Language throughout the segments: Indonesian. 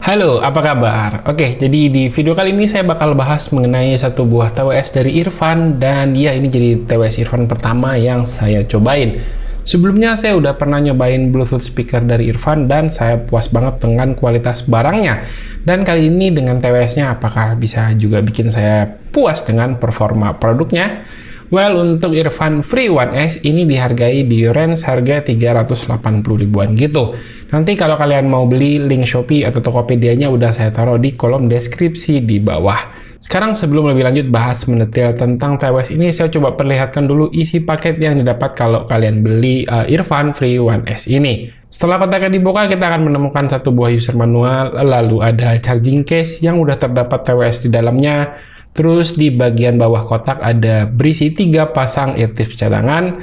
Halo, apa kabar? Oke, jadi di video kali ini saya bakal bahas mengenai satu buah TWS dari Irfan dan ya ini jadi TWS Irfan pertama yang saya cobain. Sebelumnya saya udah pernah nyobain Bluetooth speaker dari Irfan dan saya puas banget dengan kualitas barangnya. Dan kali ini dengan TWS-nya apakah bisa juga bikin saya puas dengan performa produknya? Well, untuk Irfan Free One S ini dihargai di range harga 380 ribuan gitu. Nanti kalau kalian mau beli, link Shopee atau Tokopedia-nya udah saya taruh di kolom deskripsi di bawah. Sekarang sebelum lebih lanjut bahas mendetail tentang TWS ini, saya coba perlihatkan dulu isi paket yang didapat kalau kalian beli Irfan Free One S ini. Setelah kotaknya dibuka, kita akan menemukan satu buah user manual, lalu ada charging case yang udah terdapat TWS di dalamnya. Terus di bagian bawah kotak ada berisi 3 pasang eartips cadangan.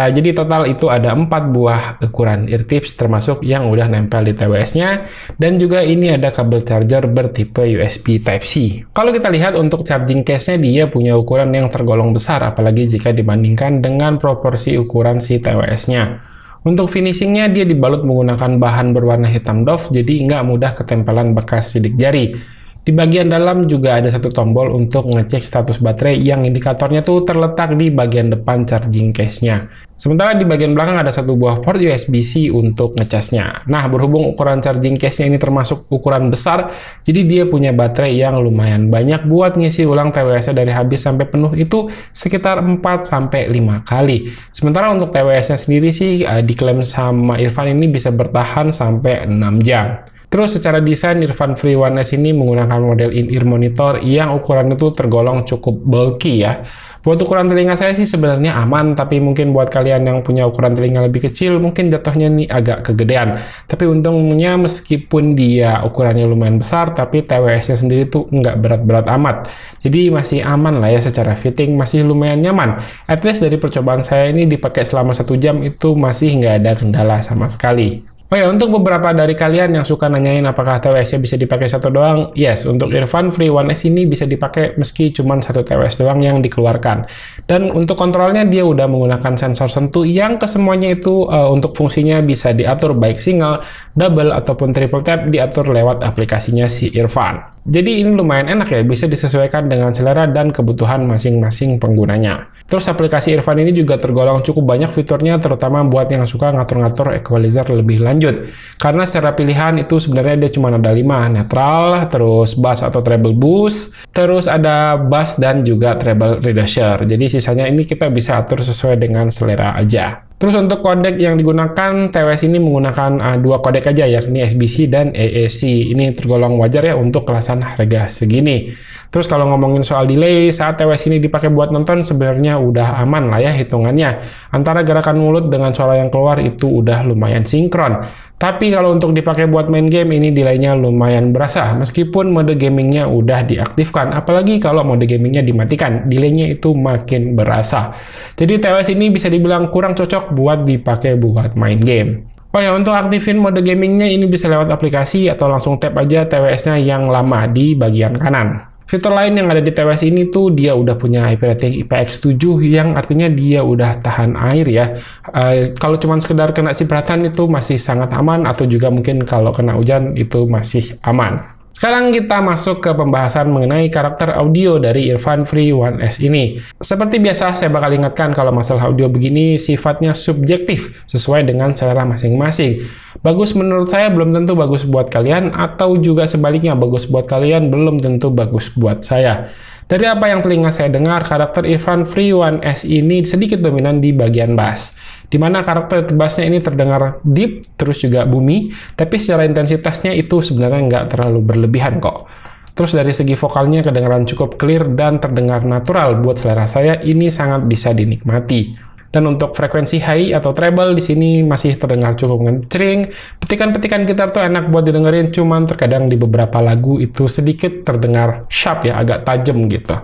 Jadi total itu ada 4 buah ukuran eartips termasuk yang udah nempel di TWS-nya. Dan juga ini ada kabel charger bertipe USB Type-C. Kalau kita lihat untuk charging case-nya dia punya ukuran yang tergolong besar apalagi jika dibandingkan dengan proporsi ukuran si TWS-nya. Untuk finishingnya dia dibalut menggunakan bahan berwarna hitam doff jadi nggak mudah ketempelan bekas sidik jari. Di bagian dalam juga ada satu tombol untuk ngecek status baterai yang indikatornya tuh terletak di bagian depan charging case-nya. Sementara di bagian belakang ada satu buah port USB-C untuk ngecasnya. Nah, berhubung ukuran charging case-nya ini termasuk ukuran besar, jadi dia punya baterai yang lumayan banyak buat ngisi ulang TWS-nya dari habis sampai penuh itu sekitar 4-5 kali. Sementara untuk TWS-nya sendiri sih diklaim sama Irfan ini bisa bertahan sampai 6 jam. Terus secara desain Irfan Free One S ini menggunakan model in-ear monitor yang ukurannya itu tergolong cukup bulky ya. Buat ukuran telinga saya sih sebenarnya aman, tapi mungkin buat kalian yang punya ukuran telinga lebih kecil mungkin jatuhnya nih agak kegedean. Tapi untungnya meskipun dia ukurannya lumayan besar, tapi TWS-nya sendiri tuh nggak berat-berat amat. Jadi masih aman lah ya secara fitting, masih lumayan nyaman. At least dari percobaan saya ini dipakai selama 1 jam itu masih nggak ada kendala sama sekali. Oh ya, untuk beberapa dari kalian yang suka nanyain apakah TWS-nya bisa dipakai satu doang, yes, untuk Irfan Free One S ini bisa dipakai meski cuma satu TWS doang yang dikeluarkan. Dan untuk kontrolnya dia udah menggunakan sensor sentuh yang kesemuanya itu untuk fungsinya bisa diatur baik single, double, ataupun triple tap diatur lewat aplikasinya si Irfan. Jadi ini lumayan enak ya, bisa disesuaikan dengan selera dan kebutuhan masing-masing penggunanya. Terus aplikasi Irfan ini juga tergolong cukup banyak fiturnya, terutama buat yang suka ngatur-ngatur equalizer lebih lanjut. Karena secara pilihan itu sebenarnya dia cuma ada 5, netral, terus bass atau treble boost, terus ada bass dan juga treble reducer. Jadi sisanya ini kita bisa atur sesuai dengan selera aja. Terus untuk kodek yang digunakan, TWS ini menggunakan 2 kodek aja, yakni SBC dan AAC. Ini tergolong wajar ya untuk kelasan harga segini. Terus kalau ngomongin soal delay, saat TWS ini dipakai buat nonton sebenarnya udah aman lah ya hitungannya. Antara gerakan mulut dengan suara yang keluar itu udah lumayan sinkron. Tapi kalau untuk dipakai buat main game ini delaynya lumayan berasa, meskipun mode gamingnya udah diaktifkan. Apalagi kalau mode gamingnya dimatikan, delaynya itu makin berasa. Jadi TWS ini bisa dibilang kurang cocok buat dipakai buat main game. Oh ya, untuk aktifin mode gamingnya ini bisa lewat aplikasi atau langsung tap aja TWS-nya yang lama di bagian kanan. Fitur lain yang ada di TWS ini tuh dia udah punya IP rating IPX7 yang artinya dia udah tahan air ya. Kalau cuma sekedar kena cipratan itu masih sangat aman atau juga mungkin kalau kena hujan itu masih aman. Sekarang kita masuk ke pembahasan mengenai karakter audio dari Irfan Free One S ini. Seperti biasa, saya bakal ingatkan kalau masalah audio begini sifatnya subjektif, sesuai dengan selera masing-masing. Bagus menurut saya belum tentu bagus buat kalian, atau juga sebaliknya bagus buat kalian belum tentu bagus buat saya. Dari apa yang telinga saya dengar, karakter Irfan Free One S ini sedikit dominan di bagian bass, di mana karakter bassnya ini terdengar deep, terus juga boomy, tapi secara intensitasnya itu sebenarnya nggak terlalu berlebihan kok. Terus dari segi vokalnya kedengaran cukup clear dan terdengar natural buat selera saya, ini sangat bisa dinikmati. Dan untuk frekuensi high atau treble di sini masih terdengar cukup ngecering. Petikan-petikan gitar tuh enak buat didengerin, cuman terkadang di beberapa lagu itu sedikit terdengar sharp ya, agak tajam gitu.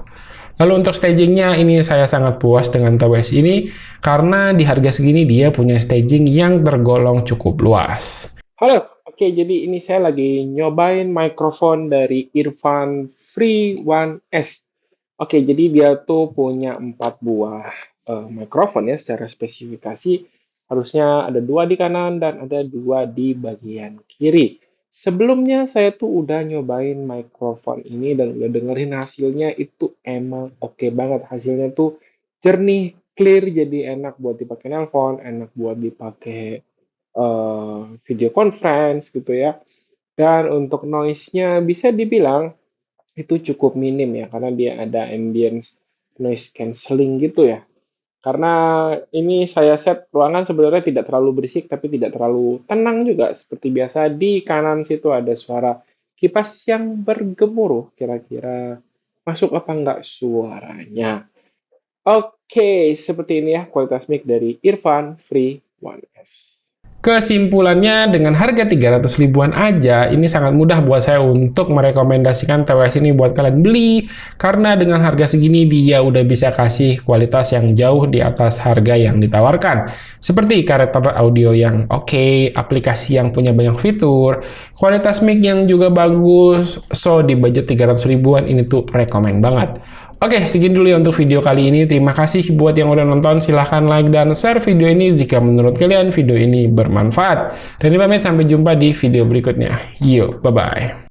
Lalu untuk stagingnya ini saya sangat puas dengan TWS ini karena di harga segini dia punya staging yang tergolong cukup luas. Halo, oke jadi ini saya lagi nyobain mikrofon dari Irfan Free One S. Oke, jadi dia tuh punya 4 buah mikrofon ya secara spesifikasi. Harusnya ada 2 di kanan dan ada 2 di bagian kiri. Sebelumnya saya tuh udah nyobain microphone ini dan udah dengerin hasilnya itu emang oke banget. Hasilnya tuh jernih, clear, jadi enak buat dipakai nelpon, enak buat dipakai video conference gitu ya. Dan untuk noise-nya bisa dibilang itu cukup minim ya, karena dia ada ambience noise cancelling gitu ya. Karena ini saya set ruangan sebenarnya tidak terlalu berisik, tapi tidak terlalu tenang juga. Seperti biasa, di kanan situ ada suara kipas yang bergemuruh. Kira-kira masuk apa enggak suaranya? Oke, seperti ini ya kualitas mic dari Irfan Free One S. Kesimpulannya, dengan harga 300 ribuan aja, ini sangat mudah buat saya untuk merekomendasikan TWS ini buat kalian beli, karena dengan harga segini dia udah bisa kasih kualitas yang jauh di atas harga yang ditawarkan. Seperti karakter audio yang oke, aplikasi yang punya banyak fitur, kualitas mic yang juga bagus, so di budget 300 ribuan ini tuh rekomen banget. Oke, segini dulu ya untuk video kali ini. Terima kasih buat yang udah nonton. Silahkan like dan share video ini jika menurut kalian video ini bermanfaat. Dan pamit sampai jumpa di video berikutnya. Yuk, bye-bye.